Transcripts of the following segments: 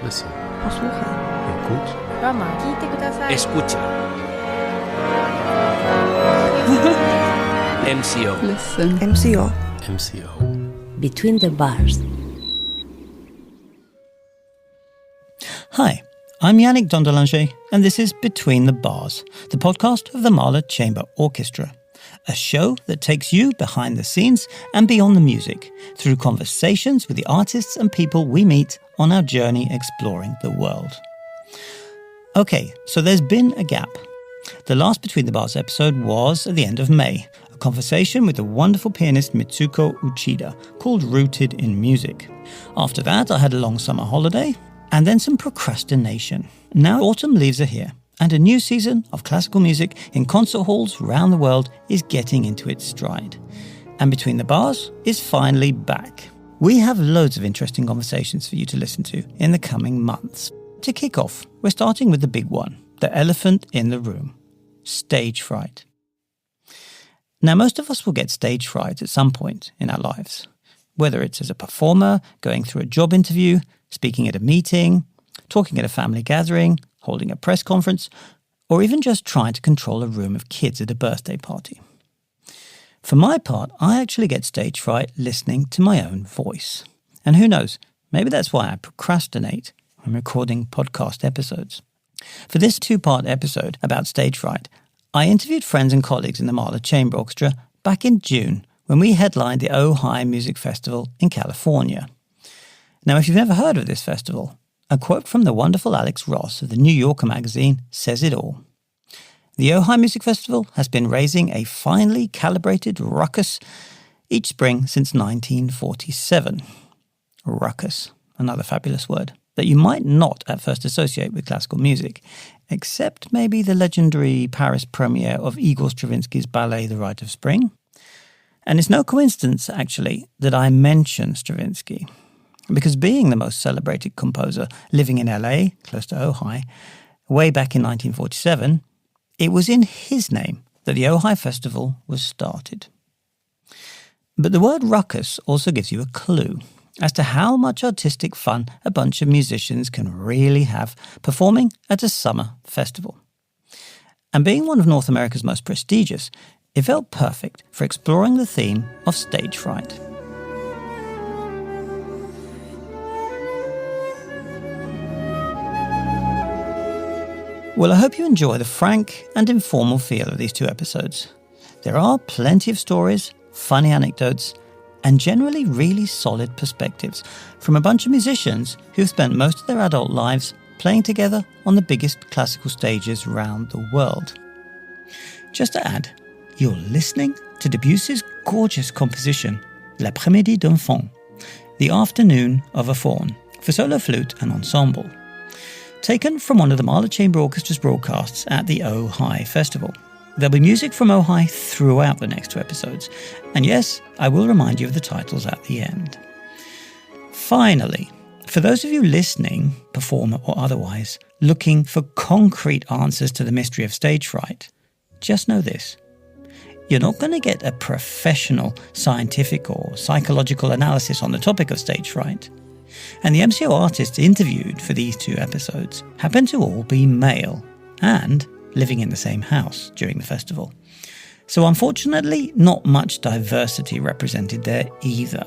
Listen. Posłuchaj. Écoute. Roma, 聞いてください。 Escucha. MCO. Listen. MCO. MCO. Between the Bars. Hi, I'm Yannick Dondelinger, and this is Between the Bars, the podcast of the Mahler Chamber Orchestra, a show that takes you behind the scenes and beyond the music through conversations with the artists and people we meet on our journey exploring the world. Okay, so there's been a gap. The last Between the Bars episode was at the end of May, a conversation with the wonderful pianist Mitsuko Uchida called Rooted in Music. After that, I had a long summer holiday and then some procrastination. Now autumn leaves are here, and a new season of classical music in concert halls around the world is getting into its stride. And Between the Bars is finally back. We have loads of interesting conversations for you to listen to in the coming months. To kick off, we're starting with the big one, the elephant in the room, stage fright. Now, most of us will get stage fright at some point in our lives, whether it's as a performer, going through a job interview, speaking at a meeting, talking at a family gathering, holding a press conference, or even just trying to control a room of kids at a birthday party. For my part, I actually get stage fright listening to my own voice. And who knows, maybe that's why I procrastinate when recording podcast episodes. For this two-part episode about stage fright, I interviewed friends and colleagues in the Mahler Chamber Orchestra back in June when we headlined the Ojai Music Festival in California. Now, if you've never heard of this festival, a quote from the wonderful Alex Ross of the New Yorker magazine says it all. The Ojai Music Festival has been raising a finely calibrated ruckus each spring since 1947. Ruckus, another fabulous word, that you might not at first associate with classical music, except maybe the legendary Paris premiere of Igor Stravinsky's ballet The Rite of Spring. And it's no coincidence, actually, that I mention Stravinsky, because being the most celebrated composer living in LA, close to Ojai, way back in 1947, it was in his name that the Ojai Festival was started. But the word ruckus also gives you a clue as to how much artistic fun a bunch of musicians can really have performing at a summer festival. And being one of North America's most prestigious, it felt perfect for exploring the theme of stage fright. Well, I hope you enjoy the frank and informal feel of these two episodes. There are plenty of stories, funny anecdotes, and generally really solid perspectives from a bunch of musicians who've spent most of their adult lives playing together on the biggest classical stages around the world. Just to add, you're listening to Debussy's gorgeous composition, L'après-midi d'un faun, The Afternoon of a Faun, for solo flute and ensemble, taken from one of the Mahler Chamber Orchestra's broadcasts at the Ojai Festival. There'll be music from Ojai throughout the next two episodes, and yes, I will remind you of the titles at the end. Finally, for those of you listening, performer or otherwise, looking for concrete answers to the mystery of stage fright, just know this. You're not going to get a professional scientific or psychological analysis on the topic of stage fright. And the MCO artists interviewed for these two episodes happen to all be male and living in the same house during the festival. So unfortunately, not much diversity represented there either.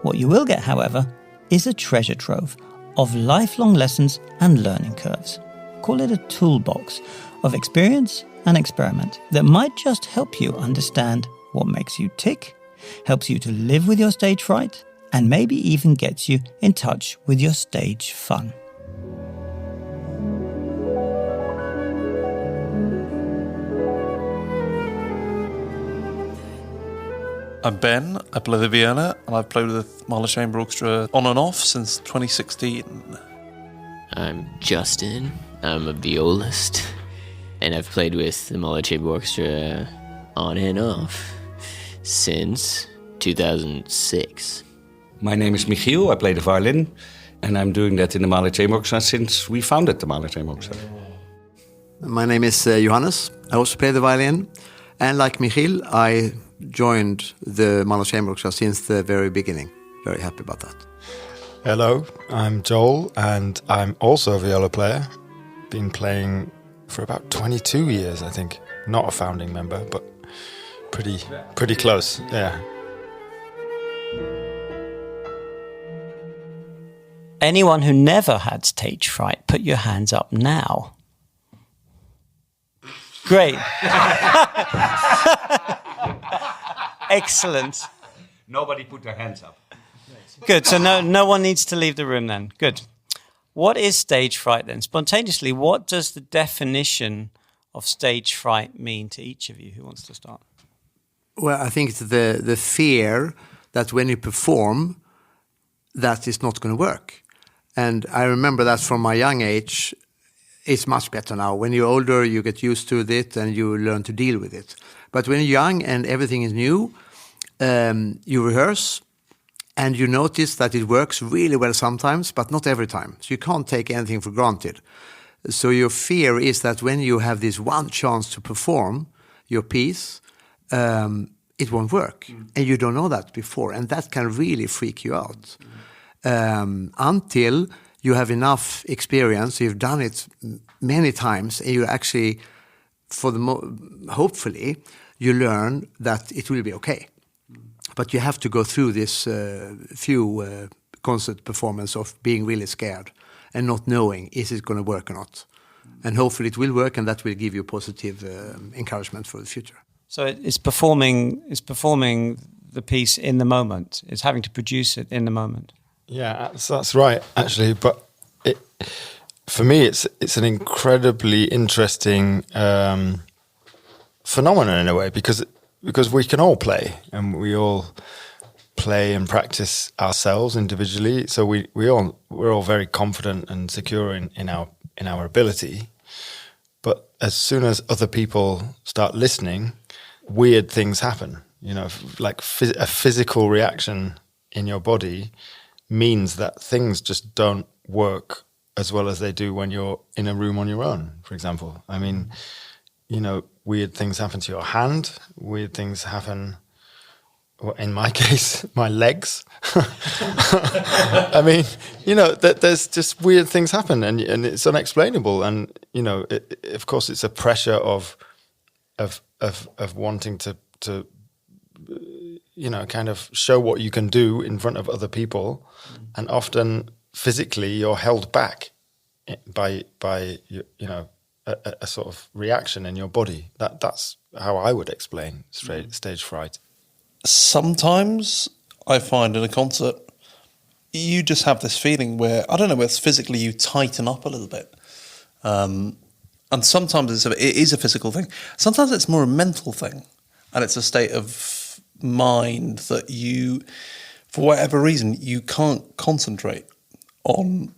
What you will get, however, is a treasure trove of lifelong lessons and learning curves. Call it a toolbox of experience and experiment that might just help you understand what makes you tick, helps you to live with your stage fright, and maybe even gets you in touch with your stage fun. I'm Ben, I play the viola, and I've played with the Mahler Chamber Orchestra on and off since 2016. I'm Justin, I'm a violist, and I've played with the Mahler Chamber Orchestra on and off since 2006. My name is Michiel, I play the violin, and I'm doing that in the Mahler Chamber Orchestra since we founded the Mahler Chamber Orchestra. My name is Johannes, I also play the violin, and like Michiel, I joined the Mahler Chamber Orchestra since the very beginning. Very happy about that. Hello, I'm Joel, and I'm also a viola player. Been playing for about 22 years, I think. Not a founding member, but pretty close, yeah. Anyone who never had stage fright, put your hands up now. Great. Excellent. Nobody put their hands up. Good. So no one needs to leave the room then. Good. What is stage fright then? Spontaneously, what does the definition of stage fright mean to each of you? Who wants to start? Well, I think it's the fear that when you perform, that is not going to work. And I remember that from my young age. It's much better now. When you're older, you get used to it and you learn to deal with it. But when you're young and everything is new, you rehearse and you notice that it works really well sometimes, but not every time. So you can't take anything for granted. So your fear is that when you have this one chance to perform your piece, it won't work. And you don't know that before. And that can really freak you out. Until you have enough experience, you've done it many times, and you actually, hopefully, you learn that it will be okay. But you have to go through this few concert performance of being really scared and not knowing, is it going to work or not? And hopefully it will work, and that will give you positive encouragement for the future. So it's performing the piece in the moment. It's having to produce it in the moment. Yeah, that's right, actually. But for me, it's an incredibly interesting phenomenon in a way, because we can all play, and we all play and practice ourselves individually. So we're all very confident and secure in our ability. But as soon as other people start listening, weird things happen. You know, like a physical reaction in your body means that things just don't work as well as they do when you're in a room on your own, for example. I mean, you know, weird things happen to your hand, weird things happen, well, in my case, my legs. I mean, you know, there's just weird things happen, and it's unexplainable. And, you know, of course, it's a pressure of wanting to you know, kind of show what you can do in front of other people, and often physically you're held back by you know, a sort of reaction in your body. That's how I would explain stage fright. Sometimes I find in a concert, you just have this feeling where, I don't know, where physically you tighten up a little bit. And sometimes it is a physical thing. Sometimes it's more a mental thing. And it's a state of mind that you, for whatever reason, you can't concentrate on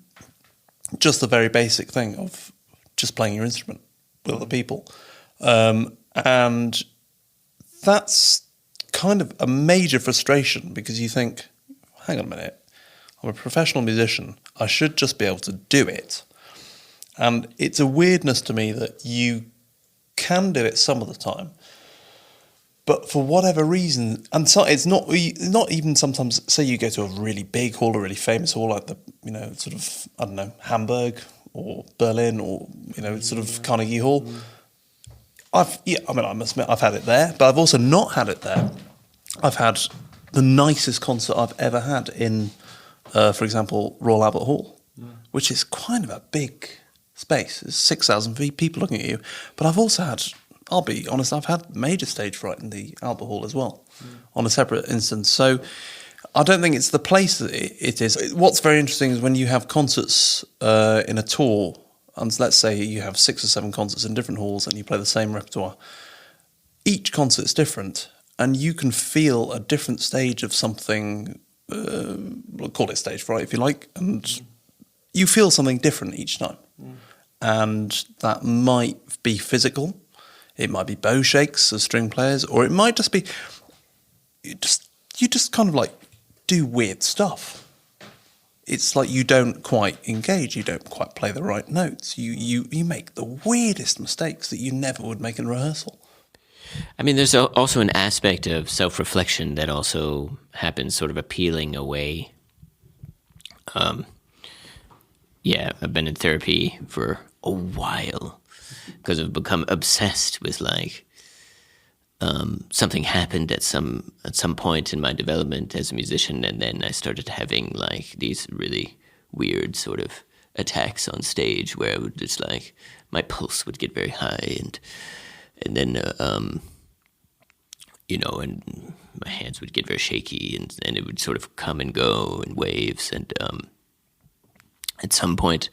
just the very basic thing of just playing your instrument with other people. And that's kind of a major frustration, because you think, hang on a minute, I'm a professional musician, I should just be able to do it. And it's a weirdness to me that you can do it some of the time, but for whatever reason, and so it's not even sometimes, say you go to a really big hall, a really famous hall, like the, you know, sort of, I don't know, Hamburg or Berlin, or, you know, sort of Carnegie Hall. I must admit, I've had it there, but I've also not had it there. I've had the nicest concert I've ever had in, for example, Royal Albert Hall, which is kind of a big space. There's 6,000 people looking at you. But I've also had, I'll be honest, I've had major stage fright in the Albert Hall as well, on a separate instance. So I don't think it's the place that it is. What's very interesting is when you have concerts in a tour, and let's say you have 6 or 7 concerts in different halls and you play the same repertoire, each concert's different, and you can feel a different stage of something, we'll call it stage fright if you like, and you feel something different each time. And that might be physical, it might be bow shakes as string players, or it might just be, you just kind of like do weird stuff. It's like you don't quite engage, you don't quite play the right notes, you make the weirdest mistakes that you never would make in rehearsal. I mean, there's also an aspect of self-reflection that also happens, sort of a peeling away yeah, I've been in therapy for a while because I've become obsessed with like something happened at some point in my development as a musician, and then I started having like these really weird sort of attacks on stage where I would just like my pulse would get very high, and then you know, and my hands would get very shaky, and it would sort of come and go in waves, and at some point,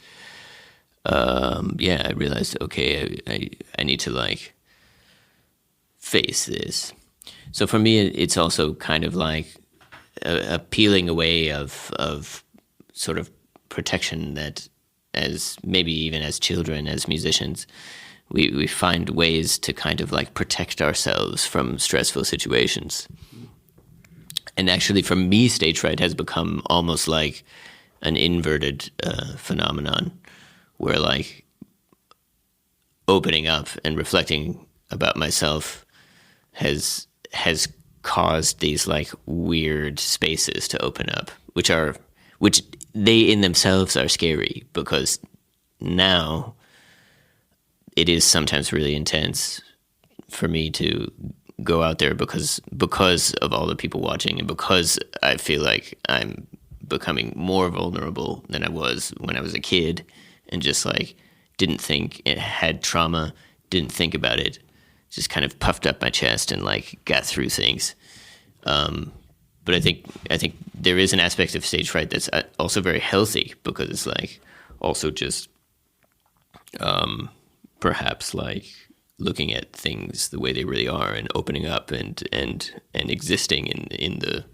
I realized, okay, I need to like face this. So for me, it's also kind of like a peeling away of sort of protection that, as maybe even as children, as musicians, we find ways to kind of like protect ourselves from stressful situations. And actually, for me, stage fright has become almost like an inverted phenomenon, where like opening up and reflecting about myself has caused these like weird spaces to open up, which they in themselves are scary, because now it is sometimes really intense for me to go out there because of all the people watching, and because I feel like I'm becoming more vulnerable than I was when I was a kid, and just like didn't think it had trauma, didn't think about it, just kind of puffed up my chest and like got through things. But I think there is an aspect of stage fright that's also very healthy, because it's like also just perhaps like looking at things the way they really are, and opening up and existing in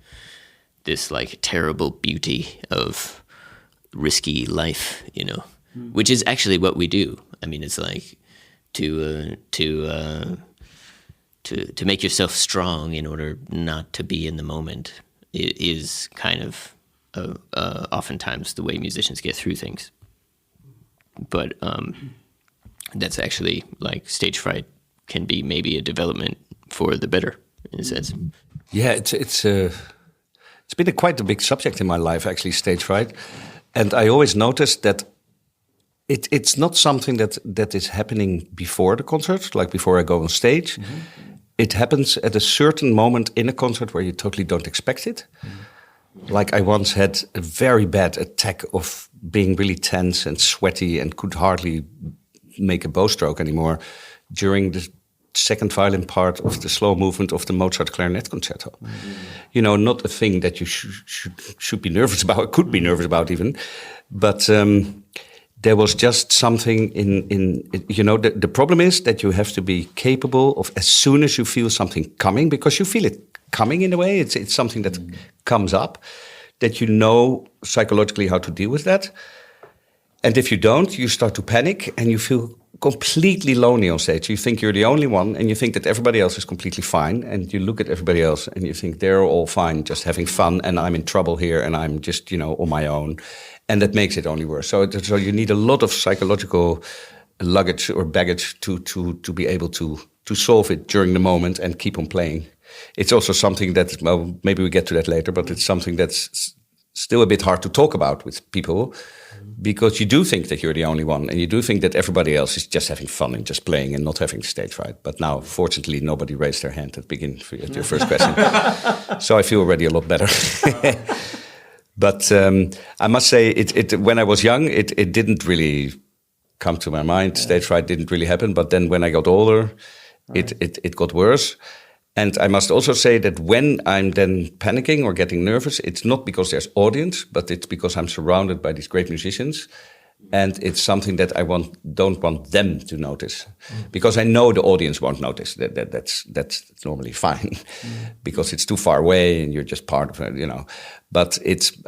this like terrible beauty of risky life, you know, which is actually what we do. I mean, it's like to make yourself strong in order not to be in the moment. It is kind of oftentimes the way musicians get through things. But that's actually like stage fright can be maybe a development for the better, in a sense. Yeah, it's been quite a big subject in my life, actually, stage fright. And I always noticed that it's not something that is happening before the concert, like before I go on stage. Mm-hmm. It happens at a certain moment in a concert where you totally don't expect it. Mm-hmm. Like I once had a very bad attack of being really tense and sweaty and could hardly make a bow stroke anymore during the second violin part of the slow movement of the Mozart clarinet concerto. Mm-hmm. You know, not a thing that you should be nervous about, could be nervous about even, but there was just something in you know, the problem is that you have to be capable of, as soon as you feel something coming, because you feel it coming in a way, it's something that comes up, that you know psychologically how to deal with that. And if you don't, you start to panic and you feel completely lonely on stage. You think you're the only one, and you think that everybody else is completely fine. And you look at everybody else and you think they're all fine, just having fun, and I'm in trouble here and I'm just, you know, on my own. And that makes it only worse. So you need a lot of psychological luggage or baggage to be able to solve it during the moment and keep on playing. It's also something that, well, maybe we get to that later, but it's something that's still a bit hard to talk about with people, because you do think that you're the only one, and you do think that everybody else is just having fun and just playing and not having stage fright. But now, fortunately, nobody raised their hand at your first question. So I feel already a lot better. But I must say, when I was young, it didn't really come to my mind. Stage fright didn't really happen. But then when I got older, it got worse. And I must also say that when I'm then panicking or getting nervous, it's not because there's audience, but it's because I'm surrounded by these great musicians. And it's something that I don't want them to notice, because I know the audience won't notice. That's normally fine, because it's too far away and you're just part of it, you know. But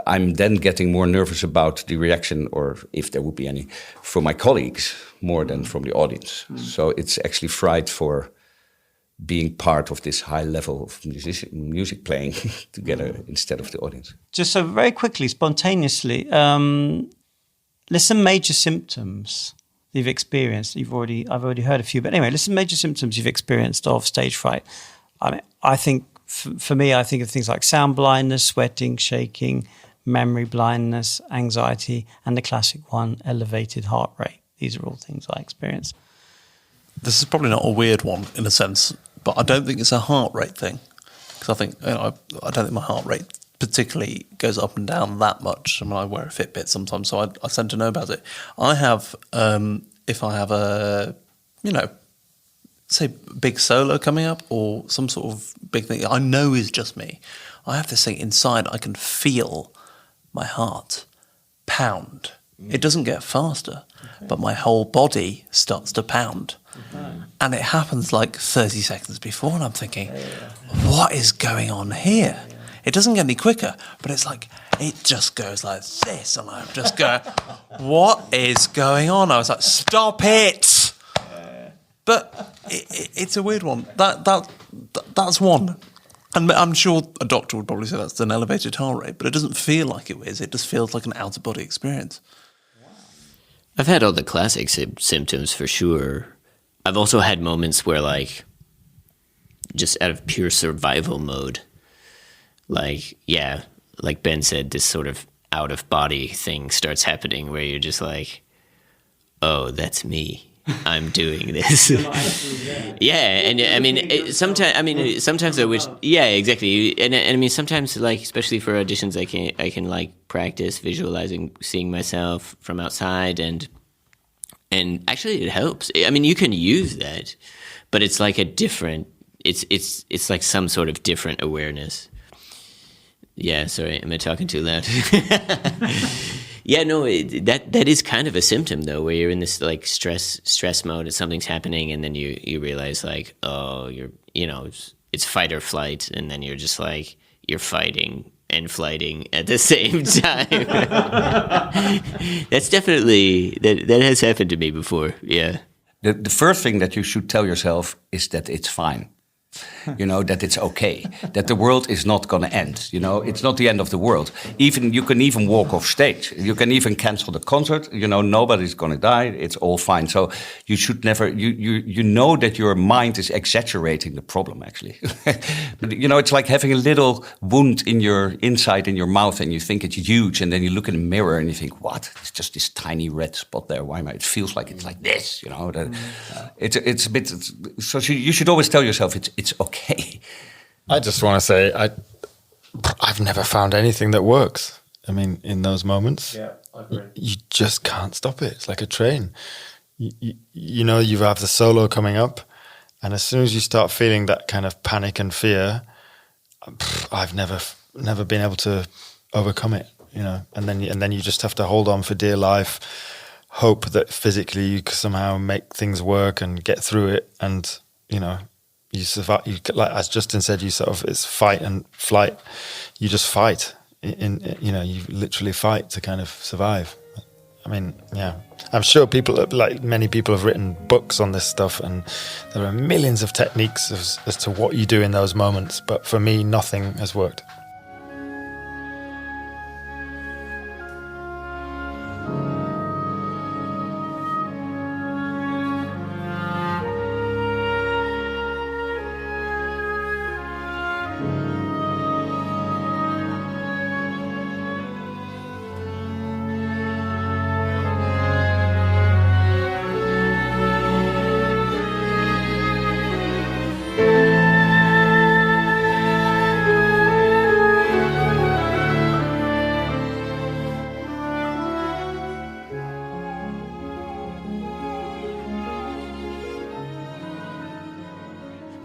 I'm then getting more nervous about the reaction, or if there would be any, from my colleagues more than from the audience. So it's actually fright for being part of this high level of music playing together instead of the audience. Just so very quickly, spontaneously, list some major symptoms you've experienced. I've already heard a few, but anyway, list some major symptoms you've experienced of stage fright. I mean, I think for me, I think of things like sound blindness, sweating, shaking, memory blindness, anxiety, and the classic one, elevated heart rate. These are all things I experience. This is probably not a weird one in a sense, but I don't think it's a heart rate thing. Because I think, I don't think my heart rate particularly goes up and down that much. I mean, I wear a Fitbit sometimes, so I tend to know about it. I have, if I have a, say big solo coming up or some sort of big thing I know is just me, I have this thing inside, I can feel my heart pound. It doesn't get faster, but my whole body starts to pound. And it happens like 30 seconds before, and I'm thinking, what is going on here? It doesn't get any quicker, but it's like, it just goes like this, and I'm just going, what is going on? I was like, stop it! But it's a weird one. That's one. And I'm sure a doctor would probably say that's an elevated heart rate, but it doesn't feel like it is. It just feels like an out-of-body experience. I've had all the classic symptoms for sure. I've also had moments where, like, just out of pure survival mode, like, yeah, like Ben said, this sort of out-of-body thing starts happening where you're just like, oh, that's me. I'm doing this. Yeah, and I mean, sometimes I wish. Yeah, exactly. And I mean, sometimes, like, especially for auditions, I can like practice visualizing, seeing myself from outside, and actually it helps. I mean, you can use that, but it's like a different. It's like some sort of different awareness. Yeah, sorry, am I talking too loud? Yeah, no, that is kind of a symptom though, where you're in this like stress mode and something's happening, and then you realize like, oh, it's fight or flight, and then you're just like you're fighting and flighting at the same time. That's definitely that has happened to me before. Yeah. The first thing that you should tell yourself is that it's fine. That it's okay, that the world is not going to end. It's not the end of the world. You can even walk off stage. You can even cancel the concert. Nobody's going to die. It's all fine. So you should never. You know that your mind is exaggerating the problem. Actually, but, it's like having a little wound in your inside in your mouth, and you think it's huge, and then you look in the mirror and you think, what? It's just this tiny red spot there. Why am I? It feels like it's like this. It's a bit. So you should always tell yourself it's okay. I just want to say I've never found anything that works. I mean, in those moments, Yeah, I agree. You just can't stop it. It's like a train. You have the solo coming up, and as soon as you start feeling that kind of panic and fear, I've never been able to overcome it. And then you just have to hold on for dear life, hope that physically you can somehow make things work and get through it, and you survive. Like as Justin said, it's fight and flight. You just fight. You literally fight to kind of survive. I mean, yeah. I'm sure many people have written books on this stuff, and there are millions of techniques as to what you do in those moments. But for me, nothing has worked.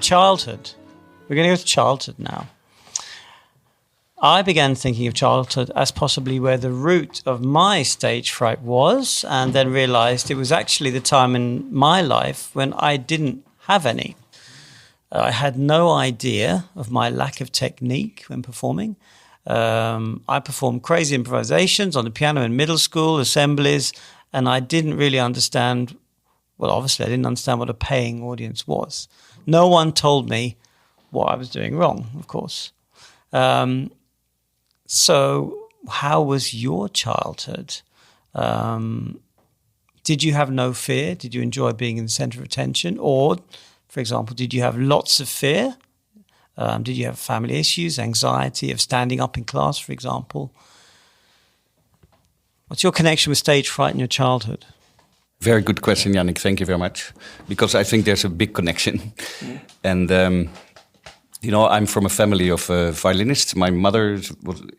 Childhood. We're going to go to childhood now. I began thinking of childhood as possibly where the root of my stage fright was, and then realized it was actually the time in my life when I didn't have any. I had no idea of my lack of technique when performing. I performed crazy improvisations on the piano in middle school, assemblies, and I didn't really understand, well, obviously I didn't understand what a paying audience was. No one told me what I was doing wrong, of course. So how was your childhood? Did you have no fear? Did you enjoy being in the center of attention? Or, for example, did you have lots of fear? Did you have family issues, anxiety of standing up in class, for example? What's your connection with stage fright in your childhood? Very good question, Yannick. Thank you very much. Because I think there's a big connection. And, I'm from a family of violinists. My mother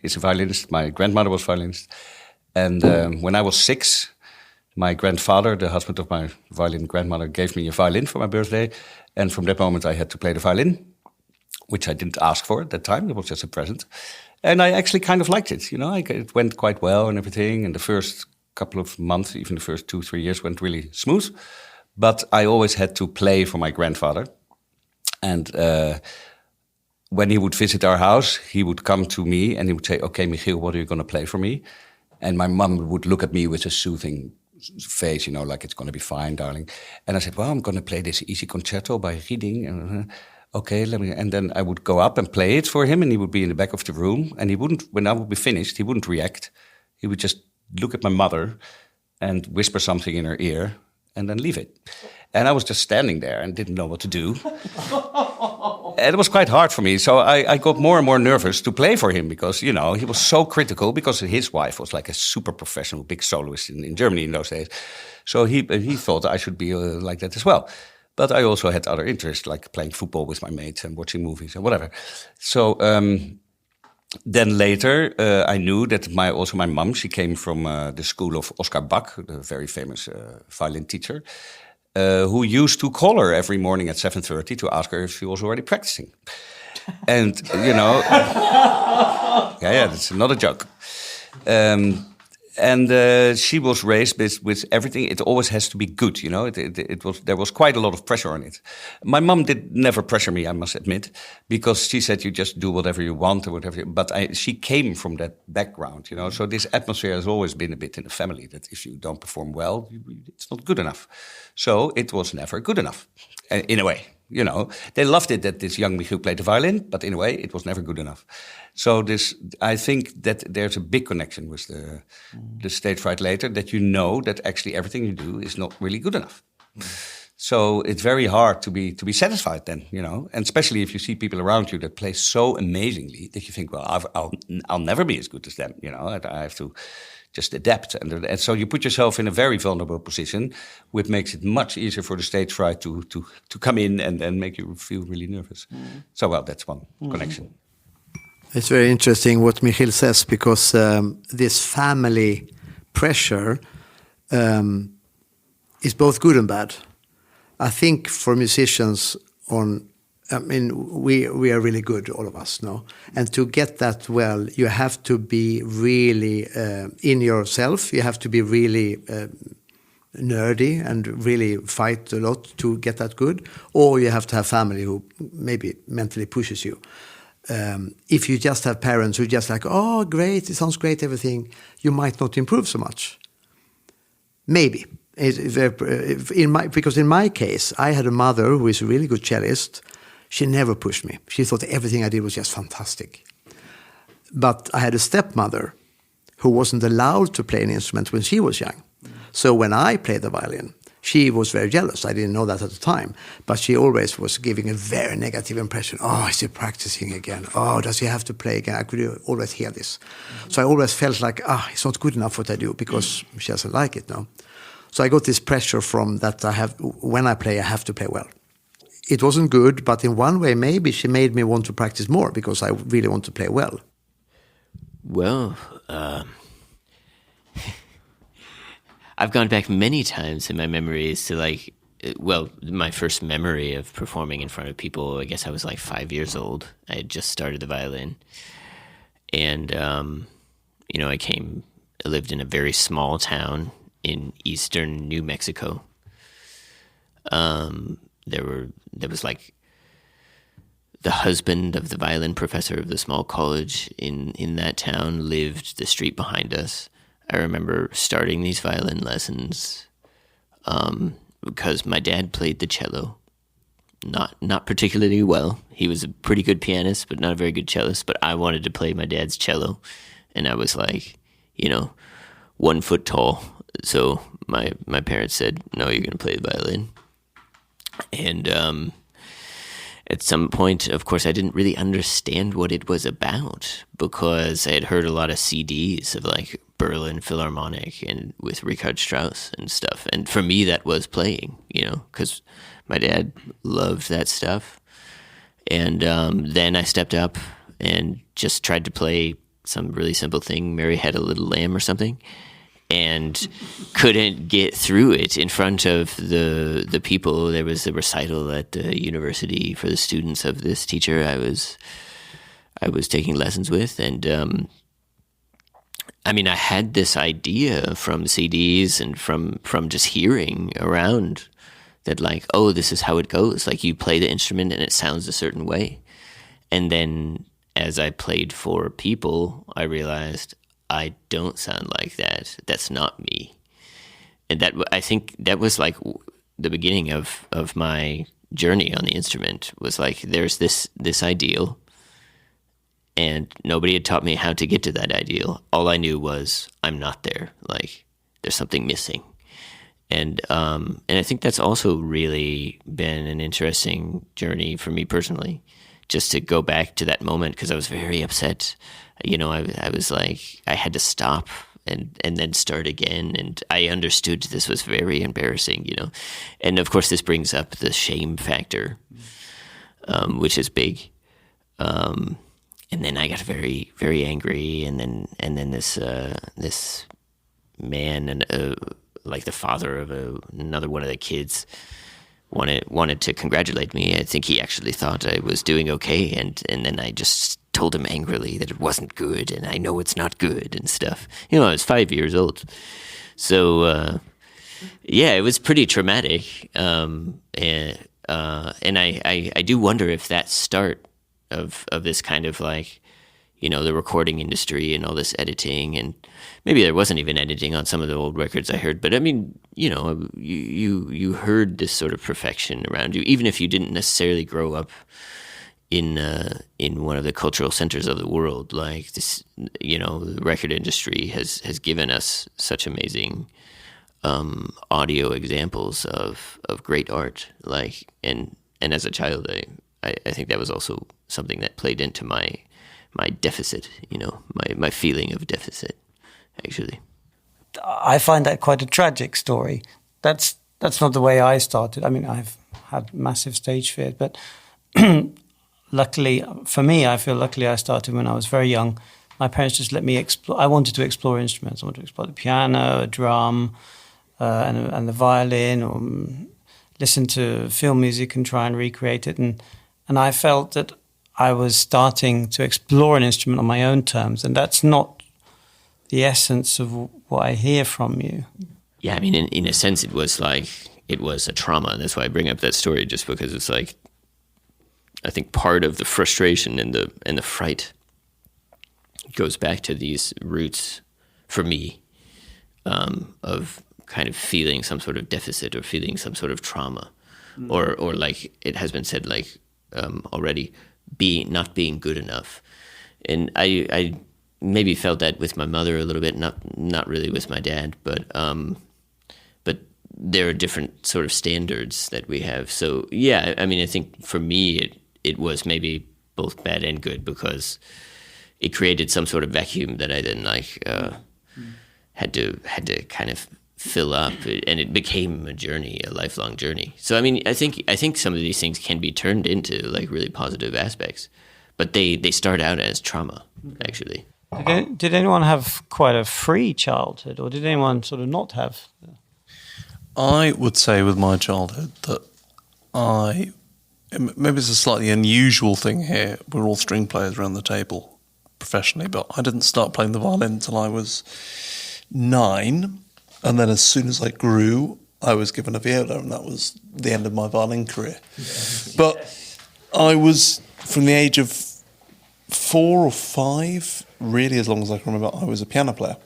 is a violinist. My grandmother was a violinist. And when I was 6, my grandfather, the husband of my violin grandmother, gave me a violin for my birthday. And from that moment, I had to play the violin, which I didn't ask for at that time. It was just a present. And I actually kind of liked it. It went quite well and everything. And the first couple of months, even the first 2-3 years, went really smooth. But I always had to play for my grandfather. And when he would visit our house, he would come to me and he would say, "Okay, Michiel, what are you going to play for me?" And my mum would look at me with a soothing face, like it's going to be fine, darling. And I said, "Well, I'm going to play this easy concerto by Rieding." And okay, and then I would go up and play it for him, and he would be in the back of the room, and he wouldn't. When I would be finished, he wouldn't react. He would just look at my mother and whisper something in her ear, and then leave it. And I was just standing there and didn't know what to do. And it was quite hard for me. So I got more and more nervous to play for him because, he was so critical because his wife was like a super professional, big soloist in Germany in those days. So he thought I should be like that as well. But I also had other interests, like playing football with my mates and watching movies and whatever. So then later, I knew that my mum, she came from the school of Oscar Bach, the very famous violin teacher, who used to call her every morning at 7:30 to ask her if she was already practicing. And, yeah, that's not a joke. And she was raised with everything. It always has to be good, there was quite a lot of pressure on it. My mum did never pressure me, I must admit, because she said you just do whatever you want or whatever. But she came from that background, So this atmosphere has always been a bit in the family that if you don't perform well, it's not good enough. So it was never good enough, in a way. They loved it that this young Michiel played the violin, but in a way, it was never good enough. So I think that there's a big connection with the stage fright later, that that actually everything you do is not really good enough. So it's very hard to be satisfied then, and especially if you see people around you that play so amazingly that you think, well, I'll never be as good as them, I have to just adapt. And so you put yourself in a very vulnerable position, which makes it much easier for the stage fright to come in and make you feel really nervous. So, well, that's one connection. It's very interesting what Michiel says, because this family pressure is both good and bad. I think for musicians we are really good, all of us, no? And to get that well, you have to be really in yourself. You have to be really nerdy and really fight a lot to get that good. Or you have to have family who maybe mentally pushes you. If you just have parents who just like, "Oh, great, it sounds great, everything," you might not improve so much. Maybe. Because in my case, I had a mother who is a really good cellist. She never pushed me. She thought everything I did was just fantastic. But I had a stepmother who wasn't allowed to play an instrument when she was young. So when I played the violin, she was very jealous. I didn't know that at the time. But she always was giving a very negative impression. "Oh, is he practicing again? Oh, does he have to play again?" I could always hear this. So I always felt like, it's not good enough what I do because she doesn't like it, no? So I got this pressure from that when I play, I have to play well. It wasn't good, but in one way, maybe she made me want to practice more because I really want to play well. Well, I've gone back many times in my memories to my first memory of performing in front of people, I guess I was like 5 years old. I had just started the violin. And, I lived in a very small town in eastern New Mexico. There was like the husband of the violin professor of the small college in that town lived the street behind us. I remember starting these violin lessons because my dad played the cello. Not particularly well. He was a pretty good pianist, but not a very good cellist. But I wanted to play my dad's cello, and I was like, 1 foot tall. So my parents said, "No, you're going to play the violin." at some point, of course, I didn't really understand what it was about because I had heard a lot of CDs of like Berlin Philharmonic and with Richard Strauss and stuff. And for me, that was playing, because my dad loved that stuff. And then I stepped up and just tried to play some really simple thing, Mary Had a Little Lamb or something, and couldn't get through it in front of the people. There was a recital at the university for the students of this teacher I was taking lessons with, and I had this idea from CDs and from just hearing around that, like, oh, this is how it goes. Like, you play the instrument and it sounds a certain way. And then as I played for people, I realized I don't sound like that. That's not me. And I think that was like the beginning of my journey on the instrument, was like, there's this ideal, and nobody had taught me how to get to that ideal. All I knew was I'm not there. Like, there's something missing. And I think that's also really been an interesting journey for me personally, just to go back to that moment, because I was very upset. I was like, I had to stop and then start again. And I understood this was very embarrassing, And of course, this brings up the shame factor, which is big. And then I got very, very angry. And then this man and like the father of another one of the kids wanted to congratulate me. I think he actually thought I was doing okay, and then I just told him angrily that it wasn't good, and I know it's not good and stuff. I was 5 years old, so it was pretty traumatic. And I do wonder if that start of this kind of like, the recording industry and all this editing, and maybe there wasn't even editing on some of the old records I heard, but you heard this sort of perfection around you, even if you didn't necessarily grow up in one of the cultural centers of the world. Like this, the record industry has given us such amazing audio examples of great art. Like, and as a child, I think that was also something that played into my deficit, my feeling of deficit, actually. I find that quite a tragic story. That's not the way I started. I've had massive stage fear, but luckily, for me, I feel luckily I started when I was very young. My parents just let me explore. I wanted to explore instruments. I wanted to explore the piano, a drum, and the violin, or listen to film music and try and recreate it. And I felt that I was starting to explore an instrument on my own terms, and that's not the essence of what I hear from you. Yeah, in a sense, it was a trauma. That's why I bring up that story, just because it's like, I think part of the frustration and the fright goes back to these roots for me, of kind of feeling some sort of deficit or feeling some sort of trauma, or like it has been said, like already, not being good enough. And I maybe felt that with my mother a little bit, not really with my dad, but there are different sort of standards that we have. So yeah, I think for me it was maybe both bad and good, because it created some sort of vacuum that I then had to kind of fill up, and it became a journey, a lifelong journey. So I think some of these things can be turned into like really positive aspects, but they start out as trauma, actually. Did anyone have quite a free childhood, or did anyone sort of not have? I would say with my childhood that maybe it's a slightly unusual thing here. We're all string players around the table professionally, but I didn't start playing the violin until I was 9. And then as soon as I grew, I was given a viola, and that was the end of my violin career. But I was, from the age of 4 or 5, really as long as I can remember, I was a piano player.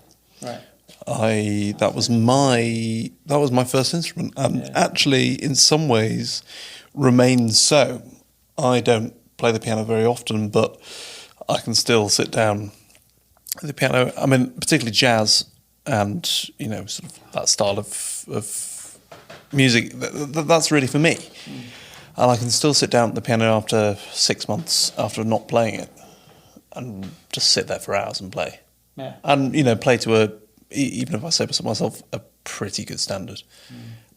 Right. That was my first instrument, and actually, in some ways, remains so. I don't play the piano very often, but I can still sit down at the piano. Particularly jazz. And sort of that style of music, that's really for me. And I can still sit down at the piano after 6 months after not playing it, and just sit there for hours and play. Yeah. And play to even if I say so myself, a pretty good standard.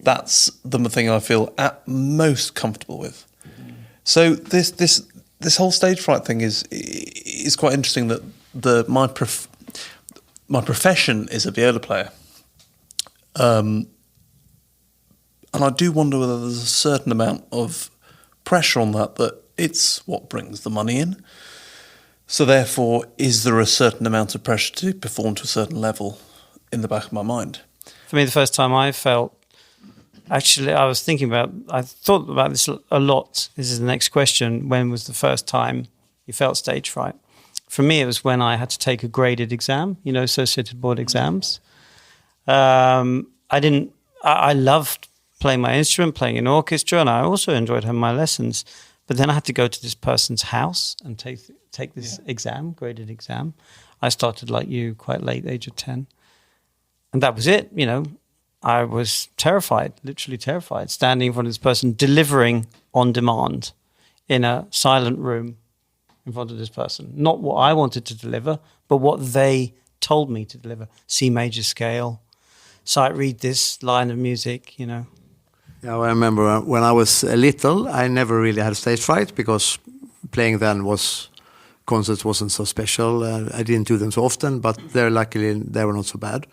That's the thing I feel at most comfortable with. So this whole stage fright thing is quite interesting. That my profession is a viola player, and I do wonder whether there's a certain amount of pressure on that it's what brings the money in. So therefore, is there a certain amount of pressure to perform to a certain level in the back of my mind? For me, the first time I felt, actually, I thought about this a lot. This is the next question. When was the first time you felt stage fright? For me, it was when I had to take a graded exam, associated board exams. I loved playing my instrument, playing in orchestra, and I also enjoyed having my lessons. But then I had to go to this person's house and take this exam, graded exam. I started like you, quite late, age of 10. And that was it, I was terrified, literally terrified, standing in front of this person, delivering on demand in a silent room in front of this person. Not what I wanted to deliver, but what they told me to deliver. C major scale, sight read this line of music, Yeah, I remember when I was little, I never really had stage fright because playing then concerts wasn't so special. I didn't do them so often, but luckily they were not so bad.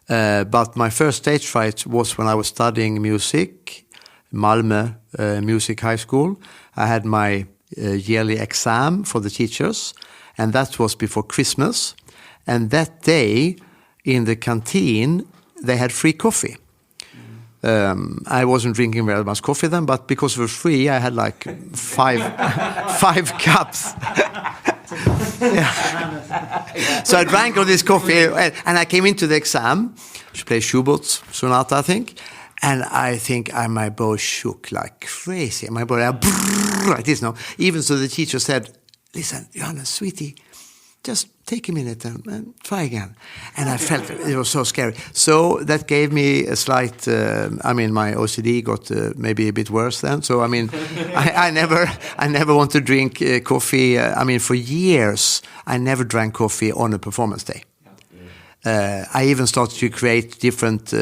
But my first stage fright was when I was studying music, Malmö Music High School. I had my yearly exam for the teachers, and that was before Christmas. And that day, in the canteen, they had free coffee. I wasn't drinking very much coffee then, but because it was free, I had like five cups. So I drank all this coffee, and I came into the exam to play Schubert's sonata, I think. And I think my bow shook like crazy. My bow like this. No, even so, the teacher said, "Listen, Johanna, sweetie, just take a minute and try again." And I felt it was so scary. So that gave me a slight. My OCD got maybe a bit worse then. So I never want to drink coffee. For years I never drank coffee on a performance day. I even started to create different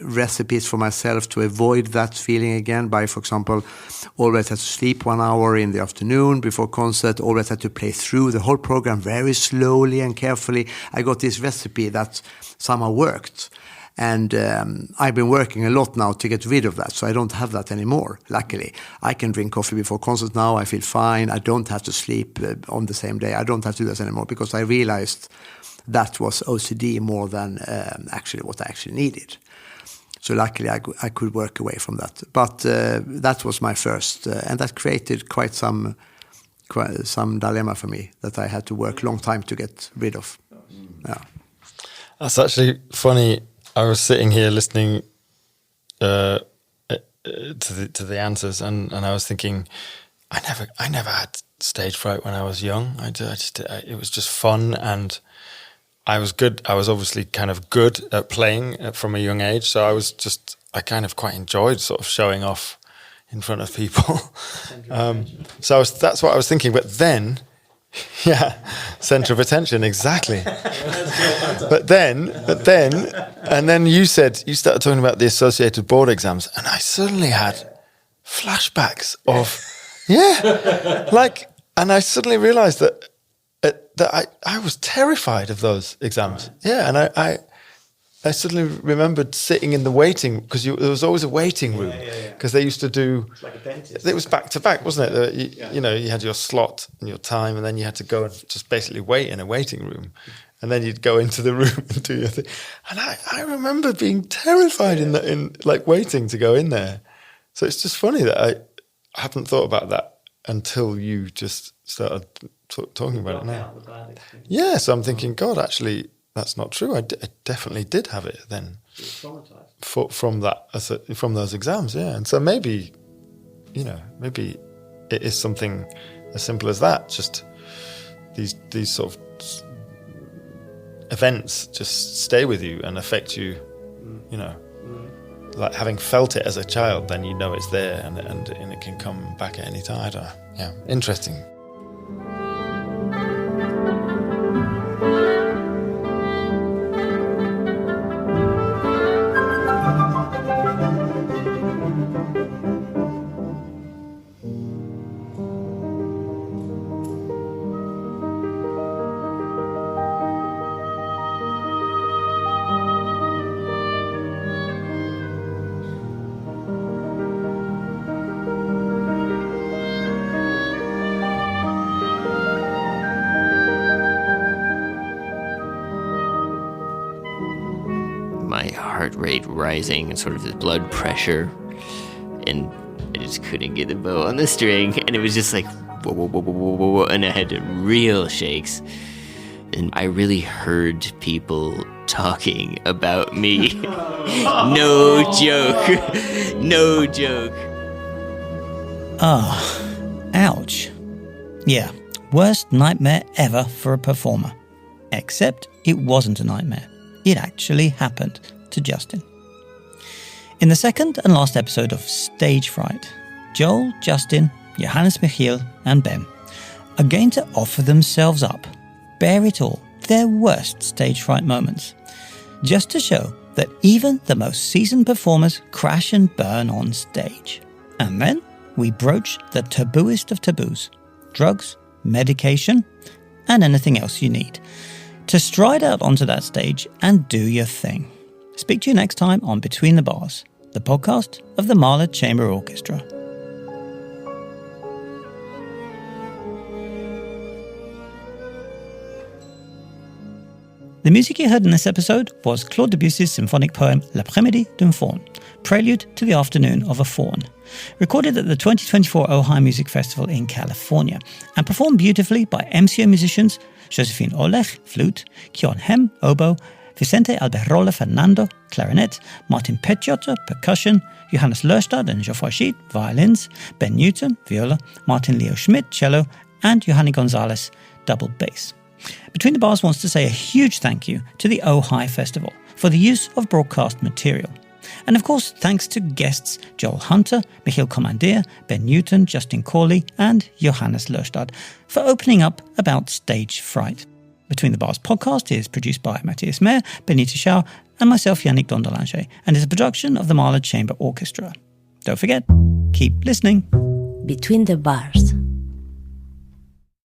recipes for myself to avoid that feeling again by, for example, always had to sleep 1 hour in the afternoon before concert, always had to play through the whole program very slowly and carefully. I got this recipe that somehow worked. And I've been working a lot now to get rid of that, so I don't have that anymore, luckily. I can drink coffee before concert now, I feel fine, I don't have to sleep on the same day, I don't have to do this anymore, because I realized that was OCD more than actually what I actually needed. So luckily I could work away from that. But that was my first, and that created quite some dilemma for me that I had to work a long time to get rid of. Yeah. That's actually funny. I was sitting here listening to the answers, and I was thinking, I never had stage fright when I was young. It was just fun, and I was good. I was obviously kind of good at playing from a young age, so I kind of quite enjoyed sort of showing off in front of people. That's what I was thinking. But then, yeah, center of attention, exactly. but then, and then you started talking about the associated board exams, and I suddenly had flashbacks of, and I suddenly realized that I was terrified of those exams. Yeah, and I suddenly remembered sitting in the waiting, because there was always a waiting room, because they used to do. It's like a dentist. It was back to back, wasn't it? You had your slot and your time, and then you had to go and just basically wait in a waiting room, and then you'd go into the room and do your thing. And I remember being terrified in waiting to go in there. So it's just funny that I haven't thought about that until you just started talking about it now. Yeah, so I'm thinking, God, actually, that's not true. I definitely did have it then. From those exams, yeah. And so maybe it is something as simple as that. Just these sort of events just stay with you and affect you, like having felt it as a child, then you know it's there and it can come back at any time. I don't know. Yeah, interesting. My heart rate rising and sort of the blood pressure, and I just couldn't get the bow on the string, and it was just like whoa, whoa, whoa, whoa, whoa, whoa, whoa, and I had real shakes, and I really heard people talking about me. No joke. No joke. Ouch. Yeah, worst nightmare ever for a performer. Except it wasn't a nightmare. It actually happened to Justin. In the second and last episode of Stage Fright, Joel, Justin, Johannes Michiel and Ben are going to offer themselves up, bear it all, their worst stage fright moments, just to show that even the most seasoned performers crash and burn on stage. And then we broach the tabooest of taboos, drugs, medication, and anything else you need to stride out onto that stage and do your thing. Speak to you next time on Between the Bars, the podcast of the Mahler Chamber Orchestra. The music you heard in this episode was Claude Debussy's symphonic poem L'après-midi d'un faune, prelude to the afternoon of a faun, recorded at the 2024 Ojai Music Festival in California, and performed beautifully by MCO musicians Josephine Oleg, flute, Kion Hem, oboe, Vicente Alberola Fernando, clarinet, Martin Petjotter, percussion, Johannes Lerstad and Geoffroy Schied, violins, Ben Newton, viola, Martin Leo Schmidt, cello, and Johanny Gonzalez, double bass. Between the Bars wants to say a huge thank you to the Ojai Festival for the use of broadcast material. And of course, thanks to guests Joel Hunter, Michiel Commandeer, Ben Newton, Justin Corley, and Johannes Lerstad for opening up about stage fright. Between the Bars podcast is produced by Matthias Meyer, Benita Schau, and myself, Yannick Dondelinger, and is a production of the Mahler Chamber Orchestra. Don't forget, keep listening. Between the Bars.